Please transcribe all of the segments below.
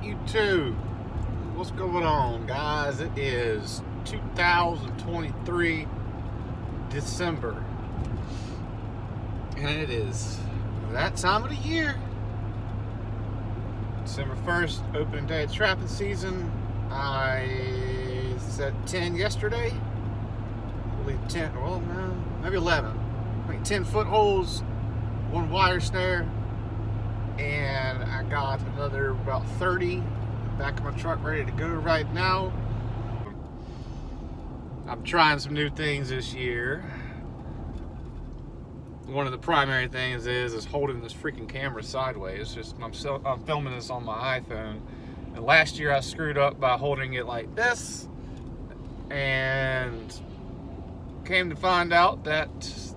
YouTube? What's going on, guys? It is 2023 December, and it is that time of the year. December 1st, opening day of trapping season. I said 10 yesterday. I believe 10, well, no, maybe 11. I think 10 foot holes, one wire snare, and I got another about 30 back in my truck ready to go right now. I'm trying some new things this year. One of the primary things is holding this freaking camera sideways. Just I'm filming this on my iPhone, and last year I screwed up by holding it like this, and came to find out that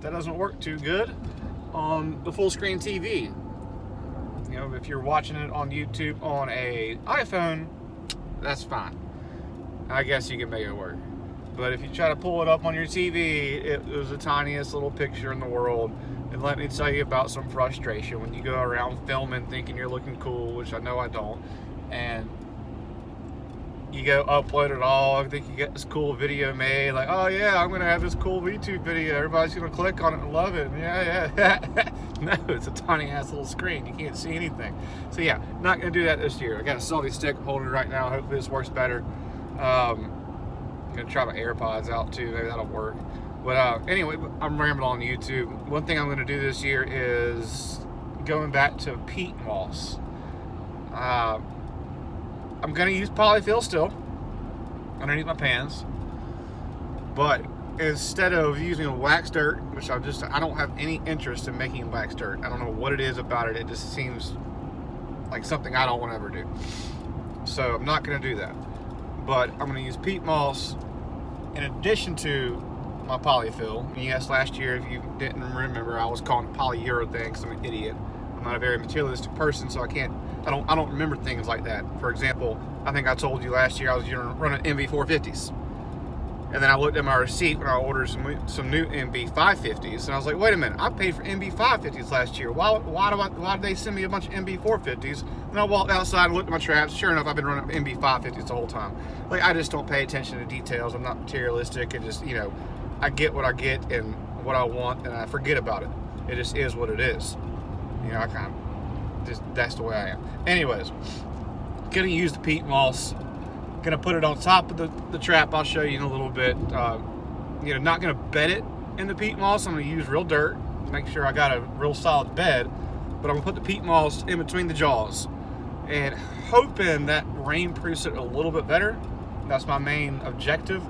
doesn't work too good on the full screen TV. You know, if you're watching it on YouTube on a iPhone, that's fine. I guess you can make it work. But if you try to pull it up on your TV, it was the tiniest little picture in the world. And let me tell you about some frustration when you go around filming thinking you're looking cool, which I know I don't, and you go upload it all. I think you get this cool video made, like, oh yeah, I'm gonna have this cool YouTube video. Everybody's gonna click on it and love it. Yeah. No, it's a tiny ass little screen. You can't see anything. So yeah, not gonna do that this year. I got a salty stick I'm holding it right now. Hopefully this works better. I'm gonna try my AirPods out too. Maybe that'll work. But anyway, I'm rambling on YouTube. One thing I'm gonna do this year is going back to peat moss. I'm gonna use polyfill still underneath my pans, but instead of using a wax dirt, which I don't have any interest in making wax dirt. I don't know what it is about it. It just seems like something I don't want to ever do. So I'm not gonna do that. But I'm gonna use peat moss in addition to my polyfill. And yes, last year, if you didn't remember, I was calling it polyurethane because I'm an idiot. I'm not a very materialistic person, so I don't remember things like that. For example, I think I told you last year I was running MV450s. And then I looked at my receipt when I ordered some new MB550s, and I was like, wait a minute, I paid for MB550s last year. Why did they send me a bunch of MB450s? And I walked outside and looked at my traps. Sure enough, I've been running MB550s the whole time. Like, I just don't pay attention to details. I'm not materialistic. It just, I get what I get and what I want, and I forget about it. It just is what it is. I kind of, that's the way I am. Anyways, gonna use the peat moss. Gonna put it on top of the trap. I'll show you in a little bit. Not gonna bed it in the peat moss. I'm gonna use real dirt, make sure I got a real solid bed. But I'm gonna put the peat moss in between the jaws, and hoping that rainproofs it a little bit better. That's my main objective.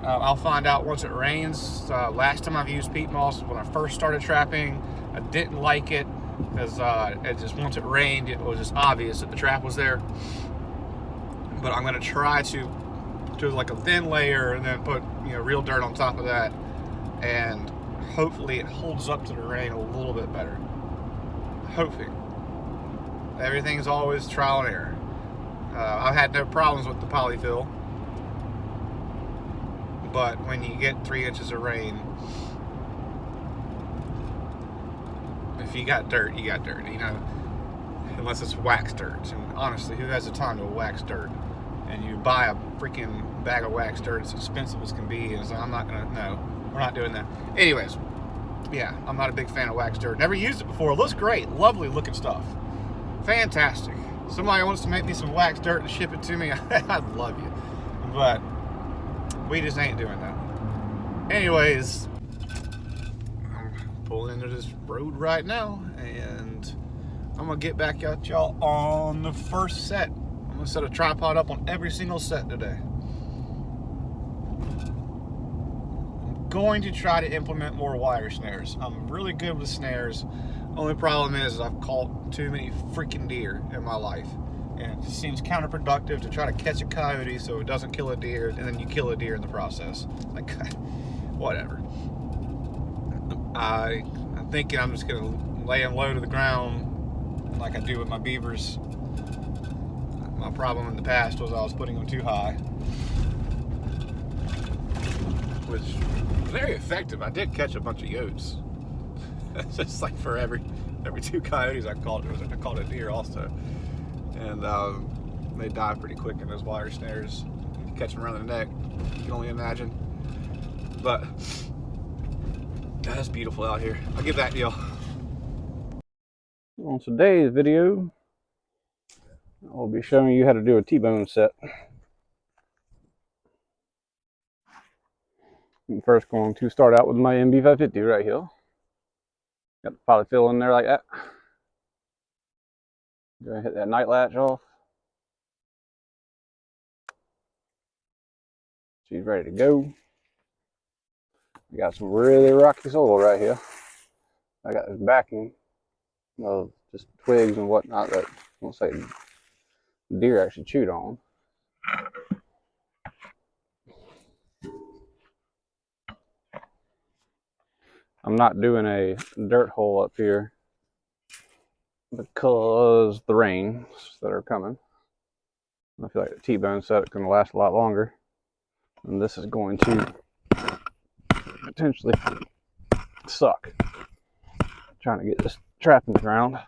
I'll find out once it rains. Last time I've used peat moss, when I first started trapping, I didn't like it because once it rained, it was just obvious that the trap was there. But I'm gonna try to do like a thin layer and then put real dirt on top of that, and hopefully it holds up to the rain a little bit better. Hoping. Everything's always trial and error. I've had no problems with the polyfill, but when you get 3 inches of rain, if you got dirt, you got dirt. Unless it's wax dirt. And honestly, who has the time to wax dirt? And you buy a freaking bag of wax dirt, it's expensive as can be, and so I'm not gonna, no, we're not doing that. Anyways, yeah, I'm not a big fan of wax dirt. Never used it before. It looks great, lovely looking stuff. Fantastic. Somebody wants to make me some wax dirt and ship it to me, I'd love you. But we just ain't doing that. Anyways, I'm pulling into this road right now, and I'm gonna get back at y'all on the first set. I'm gonna set a tripod up on every single set today. I'm going to try to implement more wire snares. I'm really good with snares. Only problem is I've caught too many freaking deer in my life. And it just seems counterproductive to try to catch a coyote so it doesn't kill a deer, and then you kill a deer in the process. Like, whatever. I'm thinking I'm just gonna lay them low to the ground like I do with my beavers. My problem in the past was I was putting them too high, which was very effective. I did catch a bunch of yotes. Just like for every 2 coyotes I caught a deer also. And They dive pretty quick in those wire snares. You catch them around the neck, you can only imagine. But that's beautiful out here. I'll give that deal. On today's video, I'll be showing you how to do a T-bone set. I'm first going to start out with my MB550 right here. Got the pilot fill in there like that. Go ahead and hit that night latch off. She's ready to go. We got some really rocky soil right here. I got this backing of just twigs and whatnot that looks like deer actually chewed on. I'm not doing a dirt hole up here because the rains that are coming. I feel like the T-bone set is going to last a lot longer. And this is going to potentially suck. Trying to get this trap in the ground.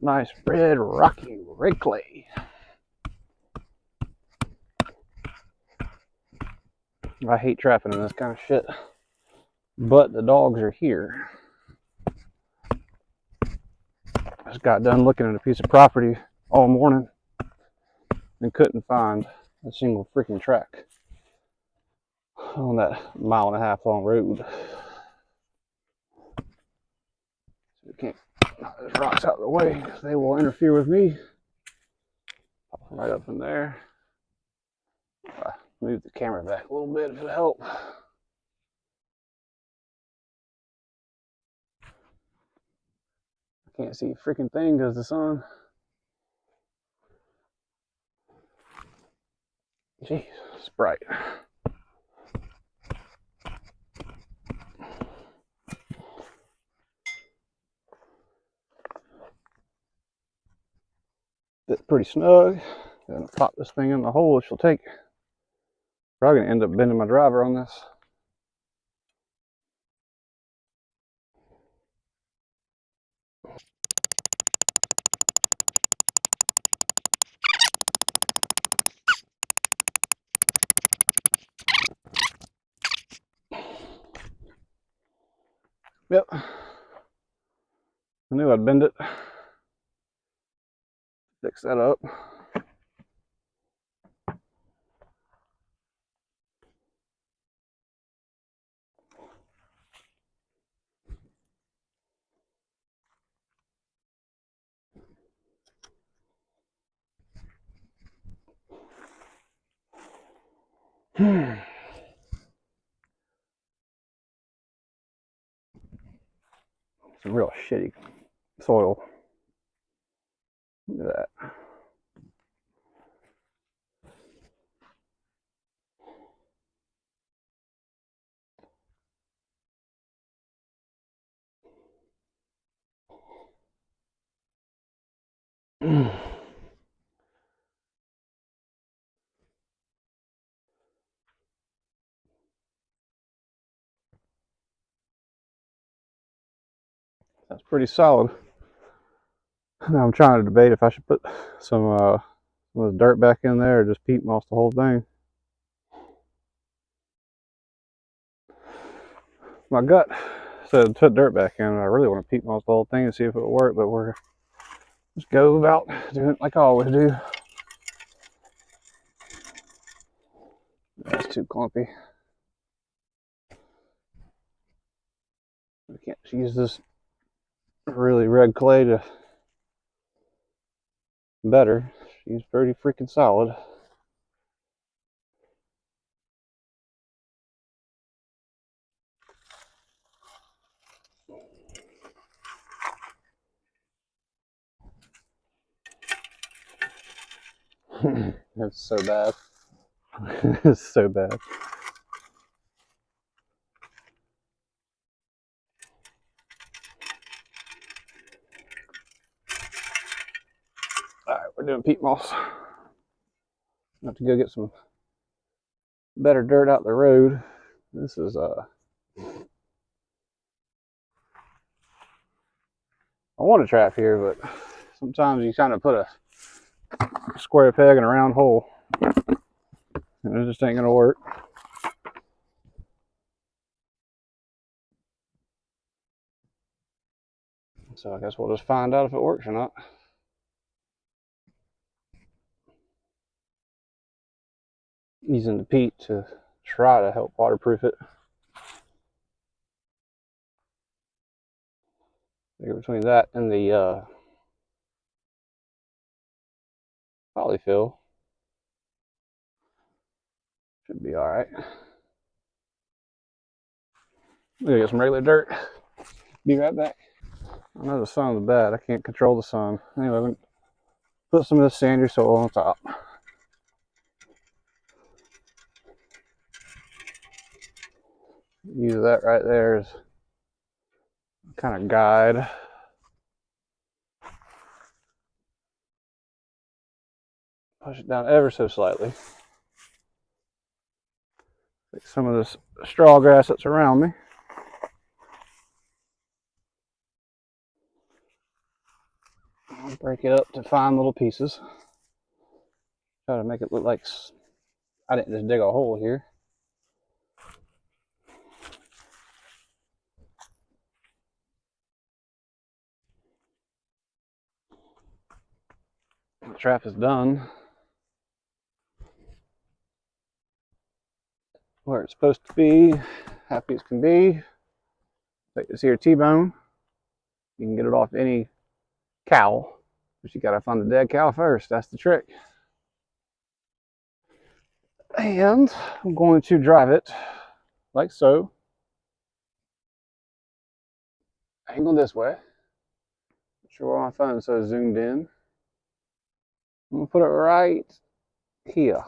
Nice red rocky red clay. I hate trapping in this kind of shit, but the dogs are here. I just got done looking at a piece of property all morning and couldn't find a single freaking track on that 1.5 mile long road. So we can't knock those rocks out of the way because they will interfere with me. Pop them right up in there. Move the camera back a little bit if it'll help. I can't see a freaking thing because the sun. Jeez, it's bright. It's pretty snug. I'm gonna pop this thing in the hole it shall take. Probably gonna end up bending my driver on this. Yep. I knew I'd bend it. Fix that up. Some real shitty soil. Look at that. That's pretty solid. Now I'm trying to debate if I should put some dirt back in there or just peat moss the whole thing. My gut said put dirt back in. I really want to peat moss the whole thing and see if it'll work, but we're just go about doing it like I always do. That's too clumpy. We can't use this really red clay to better. She's pretty freaking solid. It's so bad. It's so bad. Alright, we're doing peat moss. I have to go get some better dirt out the road. This is I want to trap here, but sometimes you kind of put a square peg in a round hole, and it just ain't gonna work. So I guess we'll just find out if it works or not. Using the peat to try to help waterproof it. Between that and the polyfill, should be all right. I'm gonna get some regular dirt. Be right back. I know the sun's bad. I can't control the sun. Anyway, I'm gonna put some of this sandy soil on top. Use that right there as kind of guide. Push it down ever so slightly. Take some of this straw grass that's around me. I'll break it up to fine little pieces. Try to make it look like I didn't just dig a hole here. The trap is done where it's supposed to be. Happy as can be. Take this here T-bone. You can get it off any cow, but you gotta find the dead cow first. That's the trick. And I'm going to drive it like so. Angle this way. Not sure why my phone's so zoomed in. I'm gonna put it right here.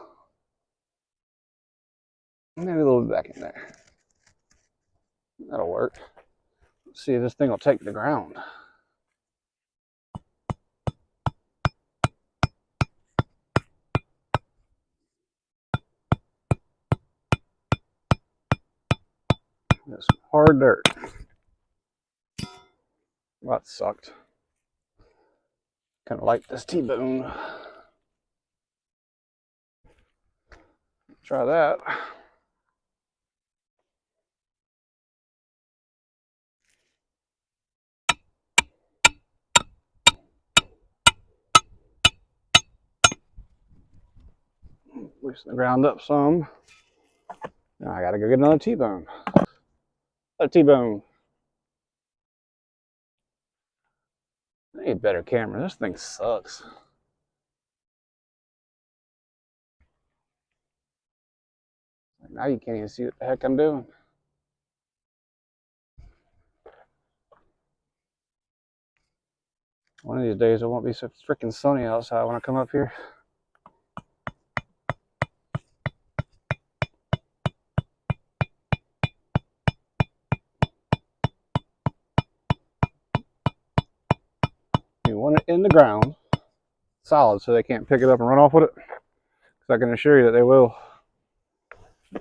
Maybe a little bit back in there. That'll work. Let's see if this thing will take the ground. That's some hard dirt. Well, that sucked. Kind of like this T-bone. Try that. Loosen the ground up some. Now I gotta go get another T-bone. A T-bone. I need a better camera. This thing sucks. Now you can't even see what the heck I'm doing. One of these days it won't be so freaking sunny outside when I come up here. You want it in the ground, solid, so they can't pick it up and run off with it. Because I can assure you that they will.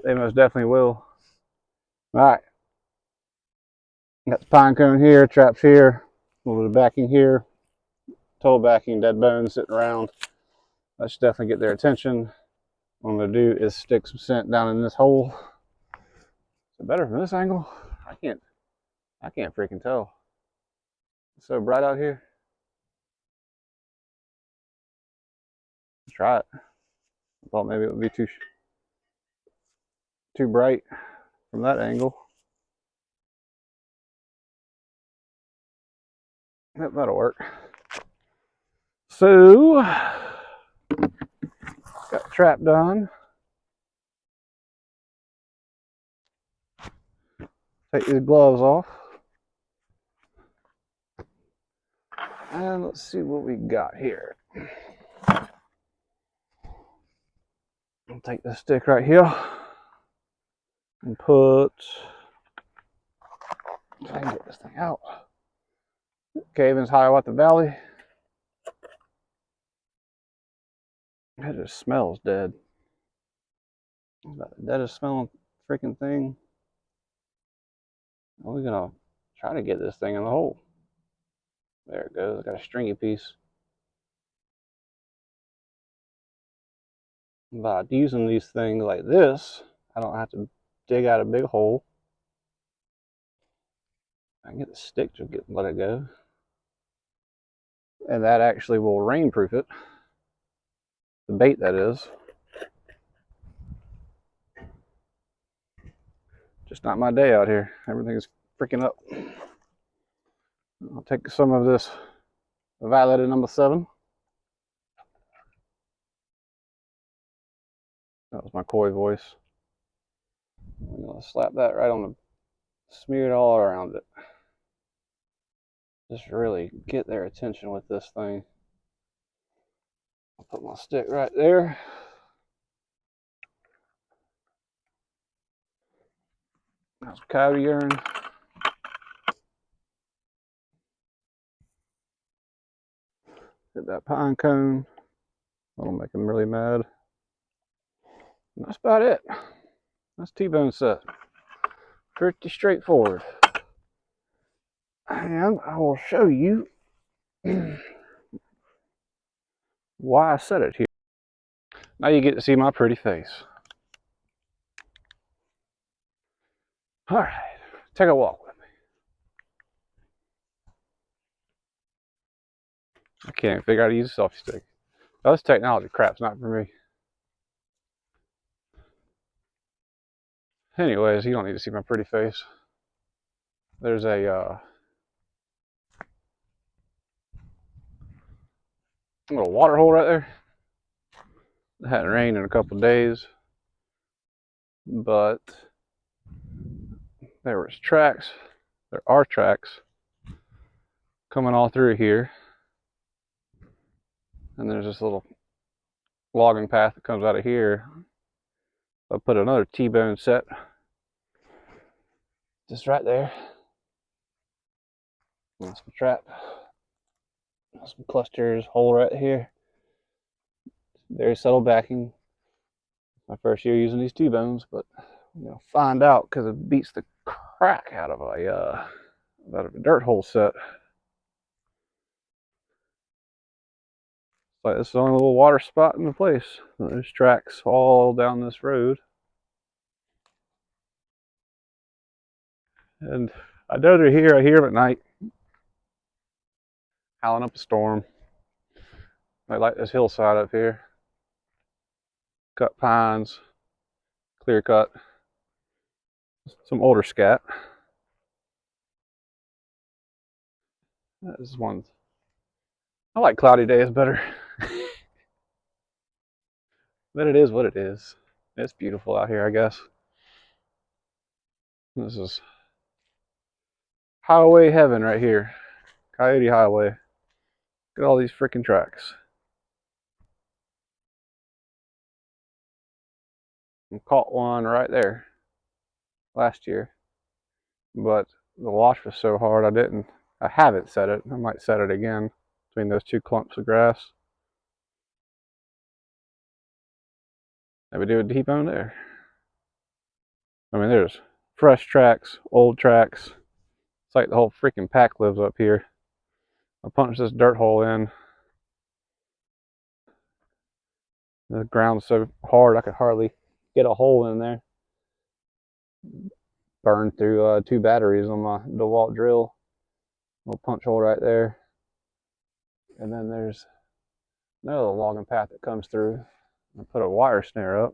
They most definitely will. All right. Got the pine cone here, traps here, a little bit of backing here, toe backing, dead bones sitting around. That should definitely get their attention. What I'm going to do is stick some scent down in this hole. Is it better from this angle? I can't freaking tell. It's so bright out here. Try it. I thought maybe it would be too bright from that angle. Yep, that'll work. So, got the trap done. Take these gloves off. And let's see what we got here. I'll take this stick right here and put, if I can get this thing out. Cave-in's high up the valley. It just smells dead. About the deadest smelling freaking thing. We're gonna try to get this thing in the hole. There it goes. I got a stringy piece. By using these things like this, I don't have to dig out a big hole. I can get the stick to let it go. And that actually will rainproof it. The bait, that is. Just not my day out here. Everything's freaking up. I'll take some of this violet number 7. That was my coy voice. I'm gonna slap that right on the, smear it all around it. Just really get their attention with this thing. I'll put my stick right there. That's coyote urine. Hit that pine cone. That'll make them really mad. And that's about it. That's T-bone set. Pretty straightforward. And I will show you why I set it here. Now you get to see my pretty face. Alright, take a walk with me. I can't figure out how to use a selfie stick. Oh, this technology crap's not for me. Anyways, you don't need to see my pretty face. There's a little water hole right there. It hadn't rained in a couple of days, but there was tracks. There are tracks coming all through here, and there's this little logging path that comes out of here. I put another T-bone set just right there. That's my trap. Some clusters, hole right here. Very subtle backing. My first year using these T-bones, but I'm gonna find out because it beats the crack out of a dirt hole set. Like this is the only little water spot in the place. There's tracks all down this road. And I know they're here. I hear them at night, howling up a storm. I like this hillside up here. Cut pines, clear cut. Some older scat. That is one. I like cloudy days better. But it is what it is. It's beautiful out here, I guess. This is highway heaven right here. Coyote Highway. Look at all these freaking tracks. I caught one right there last year, but the wash was so hard I haven't set it. I might set it again between those two clumps of grass. Maybe do a T-bone there. I mean, there's fresh tracks, old tracks. It's like the whole freaking pack lives up here. I punched this dirt hole in. The ground's so hard I could hardly get a hole in there. Burned through 2 batteries on my DeWalt drill. Little punch hole right there. And then there's another logging path that comes through. I put a wire snare up.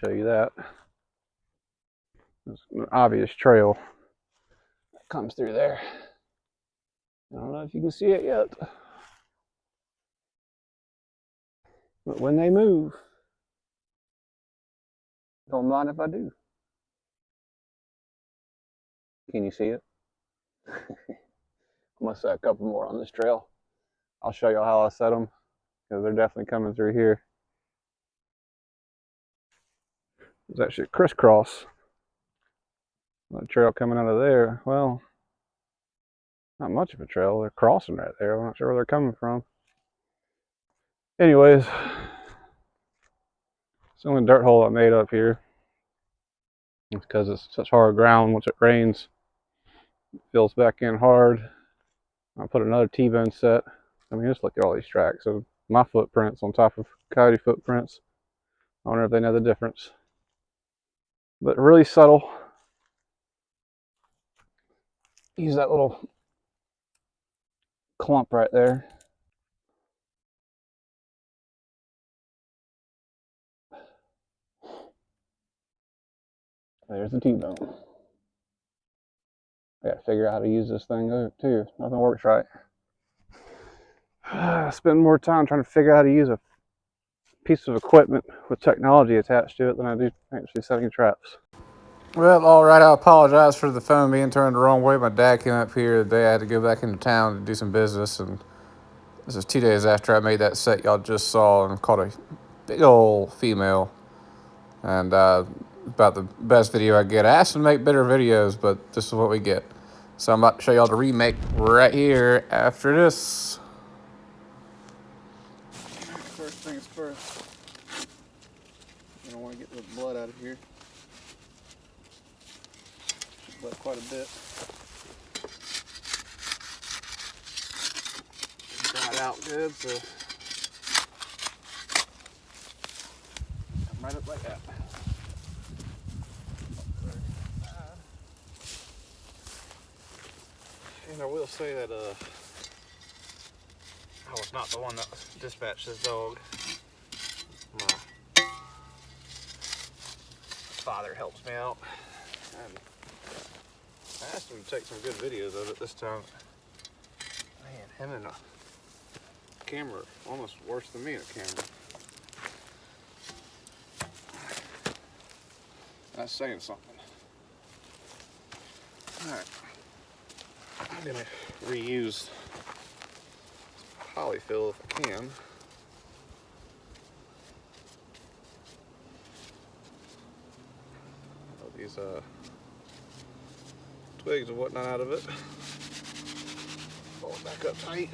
Show you that. It's an obvious trail that comes through there. I don't know if you can see it yet. But when they move, don't mind if I do. Can you see it? I'm gonna set a couple more on this trail. I'll show you how I set them because they're definitely coming through here. There's actually a crisscross. A trail coming out of there. Well, not much of a trail. They're crossing right there. I'm not sure where they're coming from. Anyways, it's the only dirt hole I made up here. It's because it's such hard ground once it rains. Fills back in hard. I'll put another T-bone set. I mean, just look at all these tracks. So my footprints on top of Coyote footprints. I wonder if they know the difference. But really subtle. Use that little clump right there. There's the T-bone. I gotta figure out how to use this thing too. Nothing works right. I spend more time trying to figure out how to use a piece of equipment with technology attached to it than I do actually setting traps. Well, all right, I apologize for the phone being turned the wrong way. My dad came up here the day I had to go back into town to do some business, and this is 2 days after I made that set y'all just saw and caught a big old female. And about the best video I get. I asked them to make better videos, but this is what we get. So I'm about to show y'all the remake right here after this. First things first. I don't want to get the blood out of here. Bled quite a bit. Dried out good, so come right up like that. And I will say that I was not the one that dispatched this dog. My father helps me out. And I asked him to take some good videos of it this time. Man, him and a camera almost worse than me in a camera. That's saying something. Alright. I'm gonna reuse polyfill if I can. These twigs and whatnot out of it. Pull it back up tight.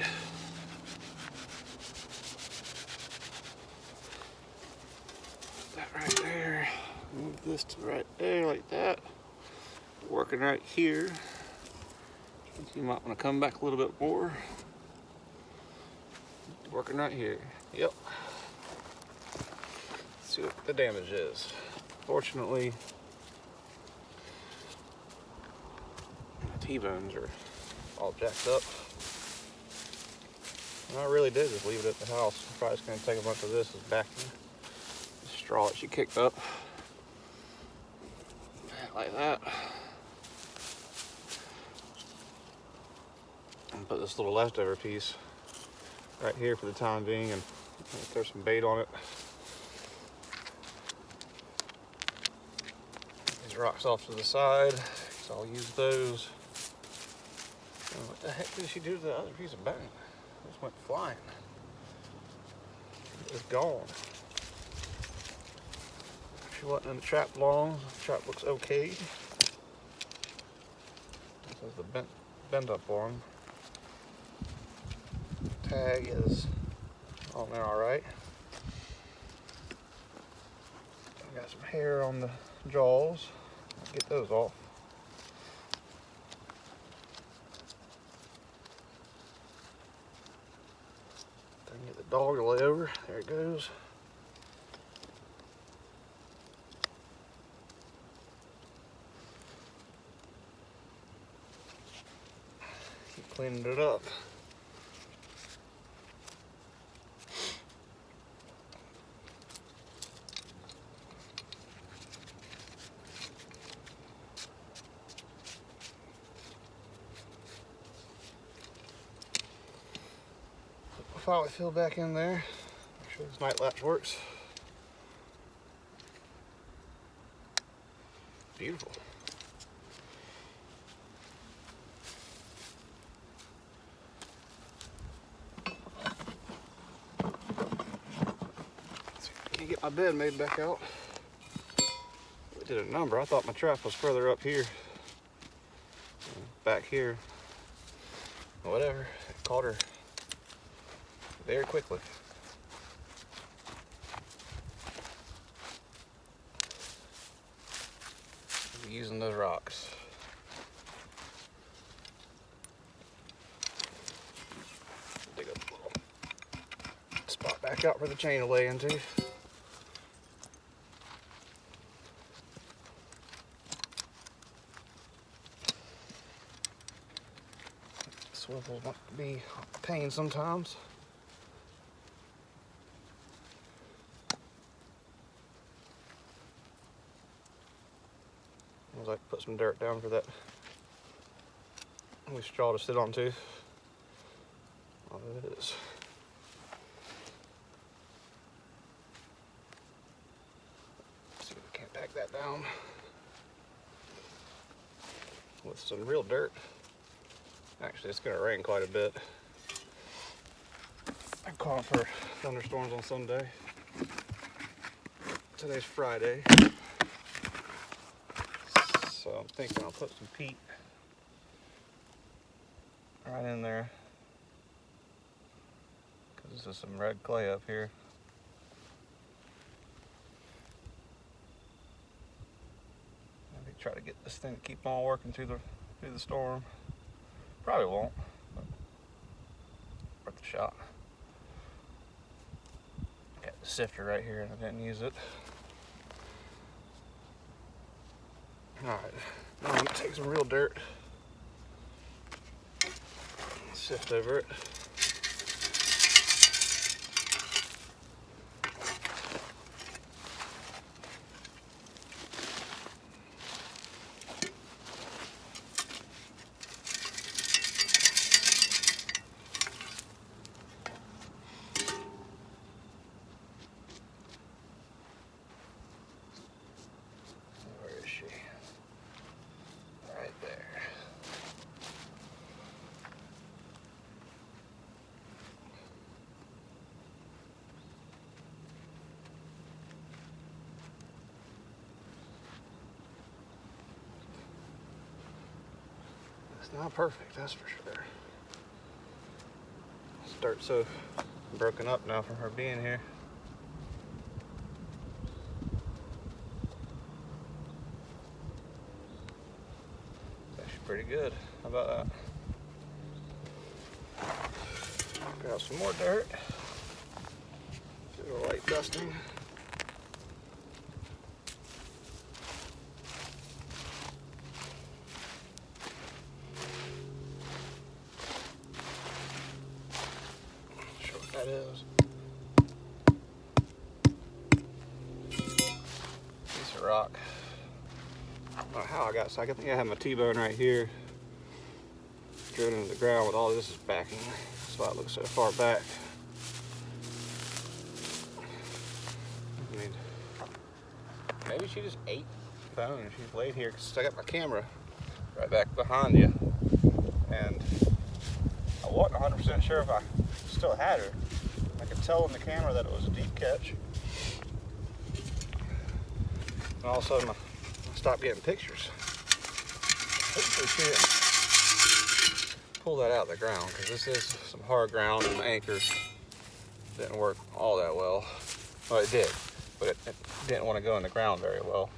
That right there. Move this to right there like that. Working right here. You might want to come back a little bit more. Working right here. Yep. Let's see what the damage is. Fortunately, my T-bones are all jacked up. And I really did just leave it at the house. I'm probably just going to take a bunch of this as backing. The straw that she kicked up. Like that. And put this little leftover piece right here for the time being and throw some bait on it. These rocks off to the side, so I'll use those. And what the heck did she do to the other piece of bone? It just went flying. It's gone. She wasn't in the trap long. The trap looks okay. This is the bend up one. Tag is on there all right. I got some hair on the jaws. I'll get those off. Then get the dog to lay over. There it goes. Keep cleaning it up. Probably fill back in there. Make sure this night latch works. Beautiful. Can't get my bed made back out. We did a number. I thought my trap was further up here. Back here. Whatever. Caught her very quickly. Using those rocks. back out for the chain to lay into. Swivel might be a pain sometimes. I like to put some dirt down for that straw to sit on too. Oh, there it is. Let's see if we can't pack that down with some real dirt. Actually, it's going to rain quite a bit. I'm calling for thunderstorms on Sunday. Today's Friday. So I'm thinking I'll put some peat right in there. Because this is some red clay up here. Maybe try to get this thing to keep on working through the storm. Probably won't, but worth a shot. Got the sifter right here and I didn't use it. Alright, now I'm going to take some real dirt, sift over it. It's not perfect, that's for sure. This dirt's so broken up now from her being here. It's actually pretty good. How about that? Grab some more dirt. Do a light dusting. That is piece of rock. I don't know how I got, so I think I have my T-bone right here drilled into the ground with all this is backing. That's why it looks so far back. I mean, maybe she just ate bone and she's laid here because I got my camera right back behind you, and I wasn't 100% sure if I still had her. I could tell on the camera that it was a deep catch. And all of a sudden I stopped getting pictures. Hopefully she didn't pull that out of the ground, because this is some hard ground and the anchor didn't work all that well. Well, it did, but it didn't want to go in the ground very well.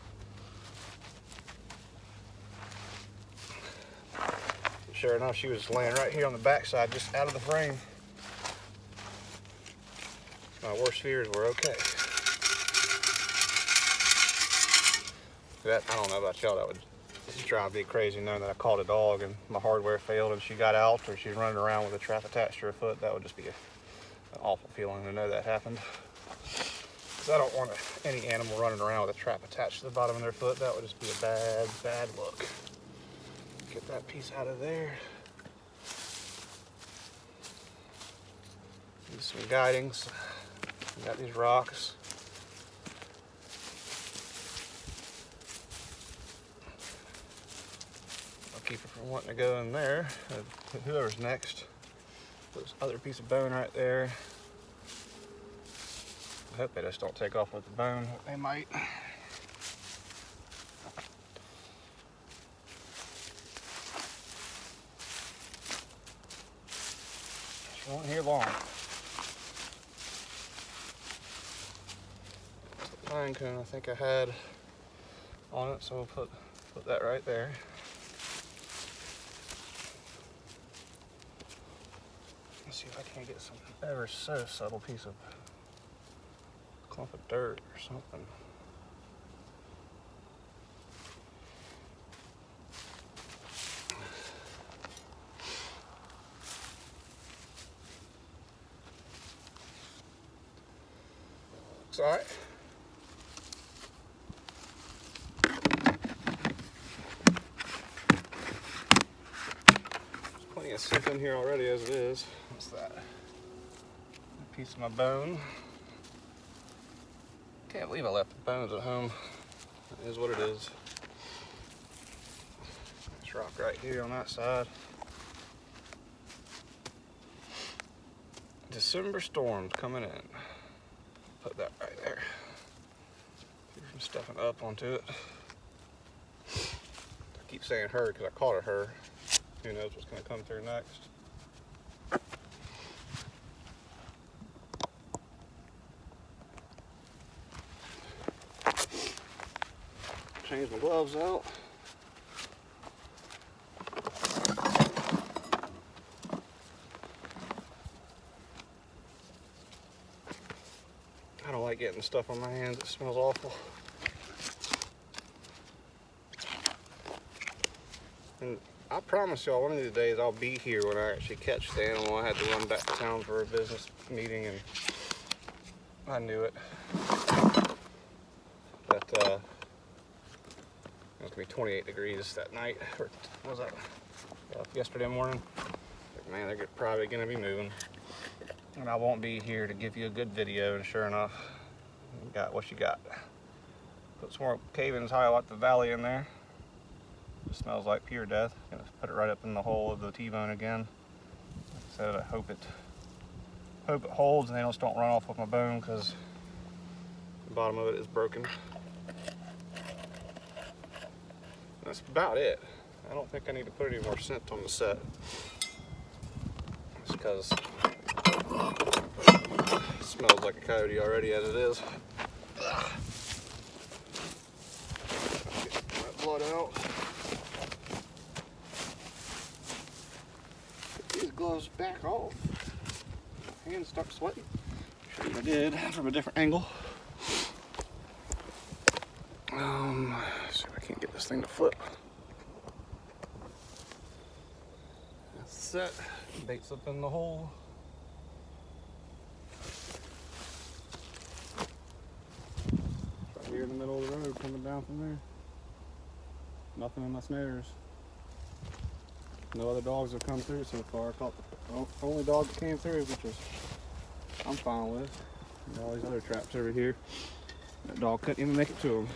Sure enough, she was laying right here on the backside, just out of the frame. My worst fears were okay. That, I don't know about y'all, that would just drive me crazy knowing that I caught a dog and my hardware failed and she got out, or she's running around with a trap attached to her foot. That would just be an awful feeling to know that happened. Because I don't want any animal running around with a trap attached to the bottom of their foot. That would just be a bad, bad look. Get that piece out of there. Use some guidings. Got these rocks. I'll keep it from wanting to go in there. Whoever's next. Put this other piece of bone right there. I hope they just don't take off with the bone. They might. She won't here long. Pine cone I think I had on it, so we'll put that right there. Let's see if I can't get some ever so subtle piece of clump of dirt or something. Looks alright. There's plenty of stuff in here already as it is. What's that? A piece of my bone. Can't believe I left the bones at home. It is what it is. Nice rock right here on that side. December storms coming in. Put that right there. Keep from stepping up onto it. I keep saying her because I called her her. Who knows what's going to come through next. Change my gloves out. I don't like getting stuff on my hands. It smells awful. And I promise y'all, one of these days I'll be here when I actually catch the animal. I had to run back to town for a business meeting, and I knew it. But it was gonna be 28 degrees that night. Or what was that? Yesterday morning. Like, man, they're probably gonna be moving, and I won't be here to give you a good video. And sure enough, you got what you got. Put some more Cavens Highlight the Valley in there. It smells like pure death. Gonna put it right up in the hole of the T-bone again. Like I said, I hope it holds and they just don't run off with my bone, because the bottom of it is broken. That's about it. I don't think I need to put any more scent on the set. It's because it smells like a coyote already as it is. Get that blood out. Get these gloves back off. My hands start sweating. Sure I did from a different angle. Let's see if I can't get this thing to flip. That's set. Bait's up in the hole. Right here in the middle of the road, coming down from there. Nothing in my snares. No other dogs have come through so far. I caught the only dog that came through, which was I'm fine with. And all these other traps over here. That dog couldn't even make it to them.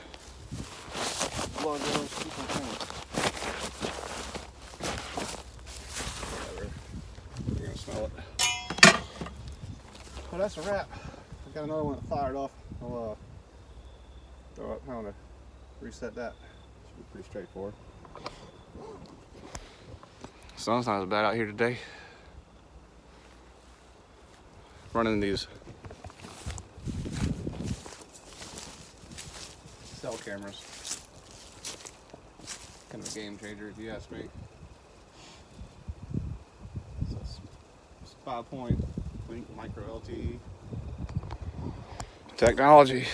Blood goes, keep on coming. Whatever. You're gonna smell it. Well, that's a wrap. I got another one that fired off. I'll throw up how to reset that. Should be pretty straightforward. Sun's not as bad out here today. Running these cell cameras. Kind of a game changer if you ask me. It's a 5-point link micro LTE. Technology.